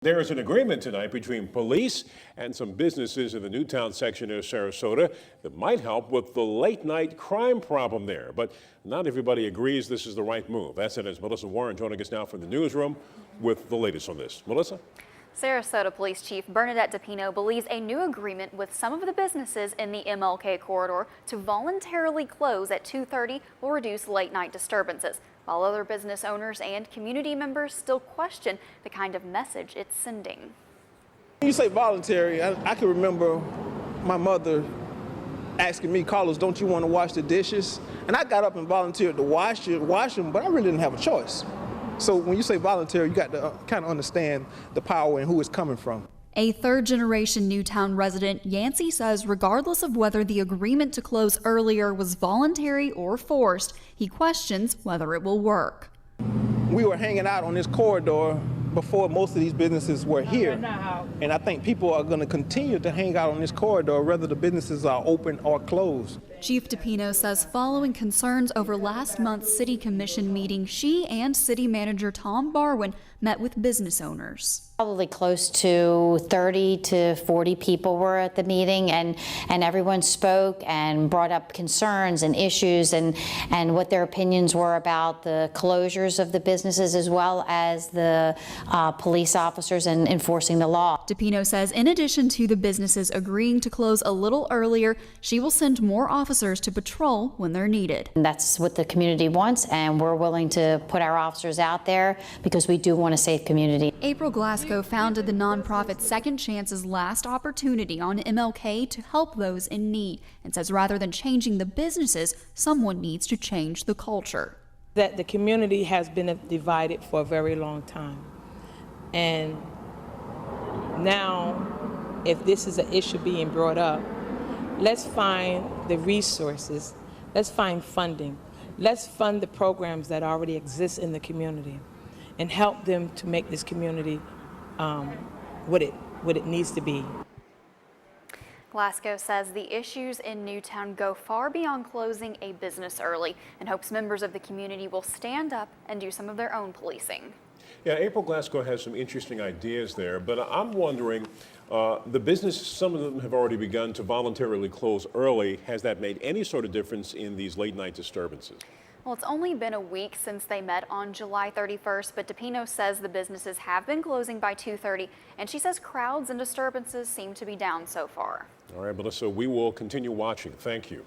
There is an agreement tonight between police and some businesses in the Newtown section of Sarasota that might help with the late night crime problem there. But not everybody agrees this is the right move. SNN's Melissa Warren joining us now from the newsroom with the latest on this. Melissa? Sarasota Police Chief Bernadette DePino believes a new agreement with some of the businesses in the MLK corridor to voluntarily close at 2:30 will reduce late night disturbances, while other business owners and community members still question the kind of message it's sending. When you say voluntary, I can remember my mother asking me, Carlos, don't you want to wash the dishes? And I got up and volunteered to wash them, but I really didn't have a choice. So when you say voluntary, you got to kind of understand the power and who it's coming from. A third-generation Newtown resident, Yancey, says regardless of whether the agreement to close earlier was voluntary or forced, he questions whether it will work. We were hanging out on this corridor before most of these businesses were here. And I think people are going to continue to hang out on this corridor whether the businesses are open or closed. Chief DePino says following concerns over last month's City Commission meeting, she and City Manager Tom Barwin met with business owners. Probably close to 30 to 40 people were at the meeting, and everyone spoke and brought up concerns and issues and what their opinions were about the closures of the businesses as well as the police officers and enforcing the law. DePino says in addition to the businesses agreeing to close a little earlier, she will send more officers to patrol when they're needed. And that's what the community wants, and we're willing to put our officers out there because we do want a safe community. April Glasgow founded the nonprofit Second Chance's Last Opportunity on MLK to help those in need, and says rather than changing the businesses, someone needs to change the culture. That the community has been divided for a very long time. And now, if this is an issue being brought up, let's find the resources, let's find funding, let's fund the programs that already exist in the community and help them to make this community what it needs to be. Glasgow says the issues in Newtown go far beyond closing a business early and hopes members of the community will stand up and do some of their own policing. Yeah, April Glasgow has some interesting ideas there, but I'm wondering, the businesses, some of them have already begun to voluntarily close early. Has that made any sort of difference in these late night disturbances? Well, it's only been a week since they met on July 31st, but DePino says the businesses have been closing by 2:30, and she says crowds and disturbances seem to be down so far. All right, Melissa, we will continue watching. Thank you.